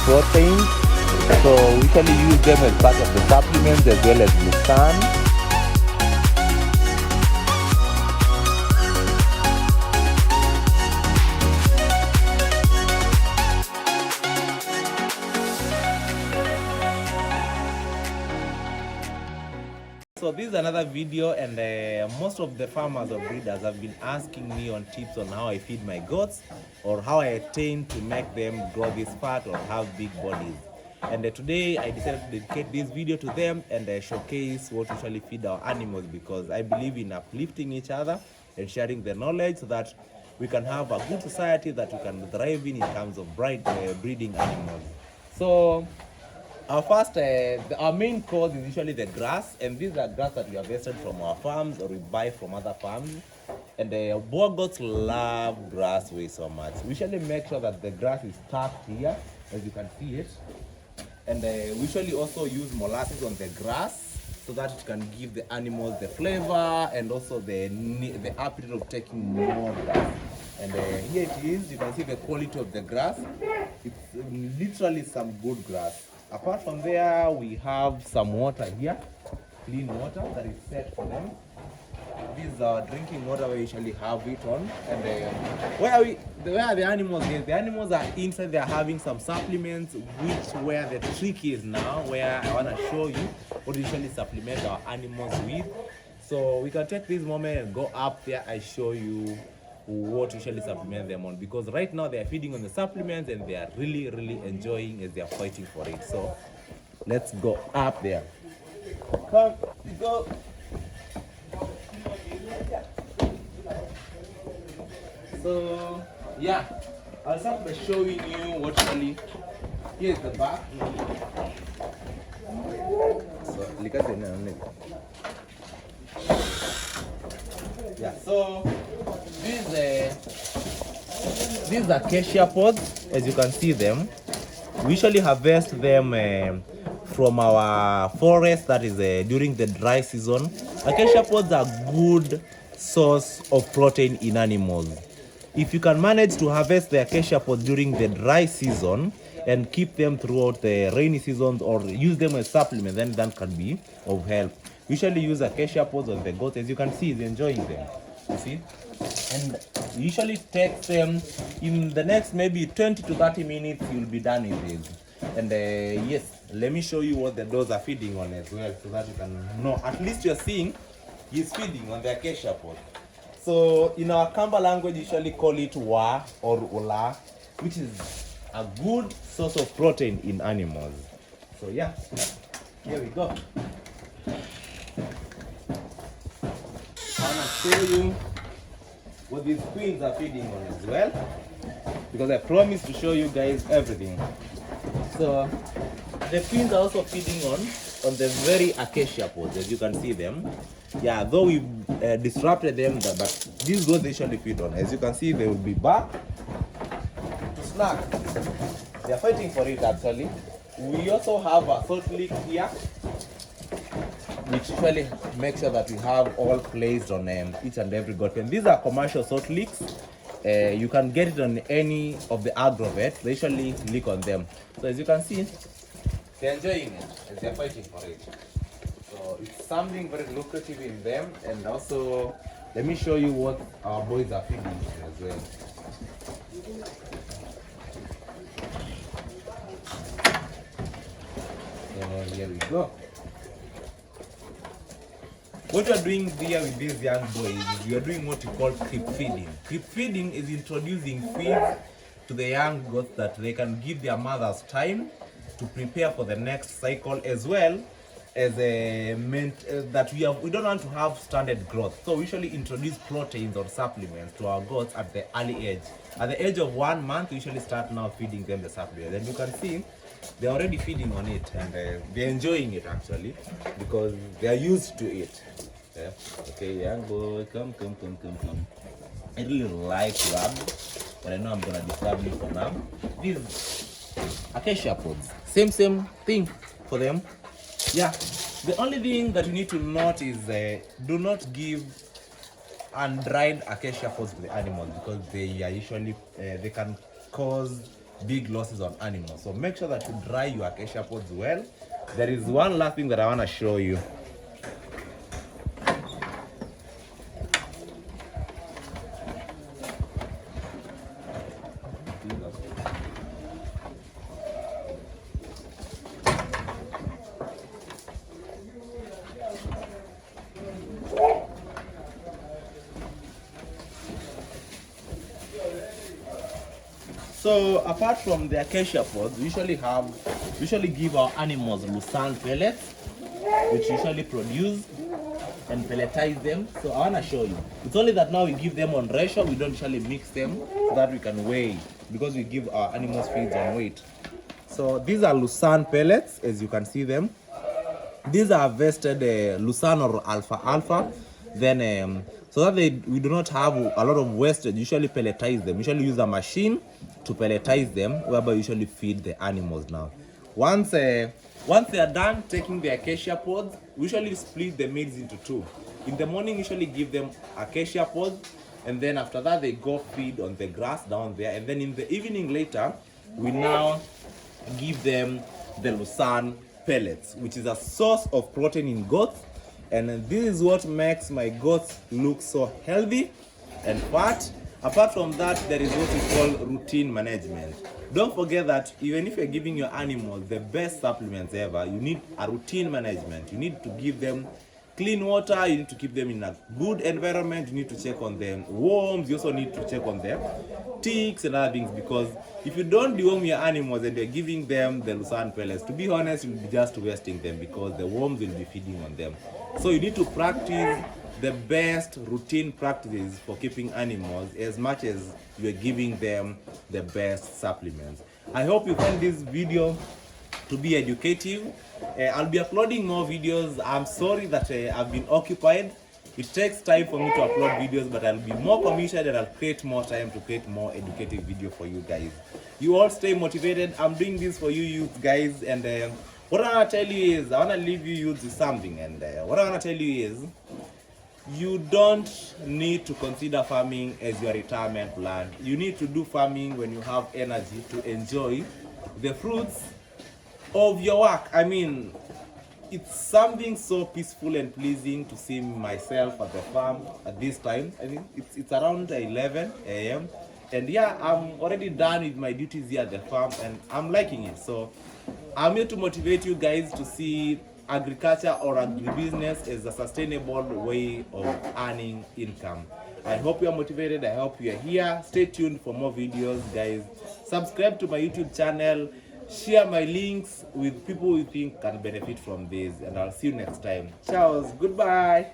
protein. So we usually use them as part of the supplements as well as lucerne. So this is another video, and most of the farmers or breeders have been asking me on tips on how I feed my goats or how I attain to make them grow this fat or have big bodies. And today I decided to dedicate this video to them and showcase what we usually feed our animals, because I believe in uplifting each other and sharing the knowledge so that we can have a good society that we can thrive in terms of breeding animals. So our main cause is usually the grass, and these are grass that we harvested from our farms or we buy from other farms. And the Boer goats love grass way so much. We usually make sure that the grass is stacked here, as you can see it. And we usually also use molasses on the grass so that it can give the animals the flavor and also the appetite of taking more grass. And here it is. You can see the quality of the grass. It's literally some good grass. Apart from there, we have some water here, clean water that is set for them. This is our drinking water we usually have it on. And where are the animals? The animals are inside. They are having some supplements, where the trick is now, where I want to show you what we usually supplement our animals with. So we can take this moment and go up there. I show you what we usually supplement them on, because right now they are feeding on the supplements and they are really enjoying as they are fighting for it. So let's go up there. Come, go. So yeah, I'll start by showing you what usually. Here's the back. So look at it. Yeah, so these are acacia pods, as you can see them. We usually harvest them from our forest, that is during the dry season. Acacia pods are good source of protein in animals. If you can manage to harvest the acacia pods during the dry season and keep them throughout the rainy seasons or use them as supplements, then that can be of help. We usually use acacia pods on the goats. As you can see, he's enjoying them. You see? And usually takes them in the next maybe 20 to 30 minutes, you'll be done with this. And yes, let me show you what the dogs are feeding on as well, so that you can know. At least you're seeing he's feeding on the acacia pod. So in our Kamba language, usually call it wa or ula, which is a good source of protein in animals. So yeah, here we go. I'm gonna show you what these queens are feeding on as well, because I promised to show you guys everything. So the queens are also feeding on the very acacia pods, as you can see them. Yeah, though we disrupted them, but these goats they usually feed on. As you can see, they will be back to snack. They are fighting for it actually. We also have a salt lick here, which usually makes sure that we have all placed on each and every goat. And these are commercial salt licks. You can get it on any of the agrovets. They usually lick on them. So as you can see, they're enjoying it as they're fighting for it. So it's something very lucrative in them. And also, let me show you what our boys are feeding as well. So here we go. What you are doing here with these young boys is you are doing what you call creep feeding. Creep feeding is introducing feeds to the young goats that they can give their mothers time to prepare for the next cycle, as well as that we don't want to have standard growth. So we usually introduce proteins or supplements to our goats at the early age. At the age of 1 month, we usually start now feeding them the supplements. And you can see they're already feeding on it, and they're enjoying it actually, because they're used to it. Yeah. Okay, young boy, come. I really like rub, but I know I'm gonna disturb you for now. These acacia pods, same thing for them. Yeah, the only thing that you need to note is do not give undried acacia pods to the animals, because they are usually they can cause big losses on animals. So make sure that you dry your acacia pods well. There is one last thing that I want to show you. So apart from the acacia pods, we usually give our animals Lucerne pellets, which usually produce and pelletize them. So I want to show you. It's only that now we give them on ratio. We don't usually mix them so that we can weigh, because we give our animals feeds on weight. So these are Lucerne pellets, as you can see them. These are harvested Lucerne or alfalfa. Then so that we do not have a lot of wastage, usually pelletize them. Usually use a machine to pelletize them, whereby we usually feed the animals now. Once they are done taking the acacia pods, we usually split the meals into two. In the morning, usually give them acacia pods, and then after that they go feed on the grass down there. And then in the evening later, we now give them the Lucerne pellets, which is a source of protein in goats. And this is what makes my goats look so healthy and fat. Apart from that, there is what we call routine management. Don't forget that even if you're giving your animals the best supplements ever, you need a routine management. You need to give them clean water, you need to keep them in a good environment, you need to check on the worms, you also need to check on the ticks and other things, because if you don't deworm your animals and you're giving them the Lucerne pellets, to be honest, you'll be just wasting them, because the worms will be feeding on them. So you need to practice the best routine practices for keeping animals, as much as you're giving them the best supplements. I hope you find this video to be educative. I'll be uploading more videos. I'm sorry that I've been occupied. It takes time for me to upload videos, but I'll be more committed and I'll create more time to create more educative video for you guys. You all stay motivated. I'm doing this for you youth guys, and what I want to tell you is, I want to leave you youths with something, and what I want to tell you is, you don't need to consider farming as your retirement plan. You need to do farming when you have energy to enjoy the fruits of your work. I mean, it's something so peaceful and pleasing to see myself at the farm at this time. I mean, it's around 11 a.m. and yeah, I'm already done with my duties here at the farm, and I'm liking it. So I'm here to motivate you guys to see agriculture or agribusiness as a sustainable way of earning income. I hope you are motivated. I hope you are here. Stay tuned for more videos, guys. Subscribe to my YouTube channel. Share my links with people you think can benefit from this, and I'll see you next time. Ciao. Goodbye.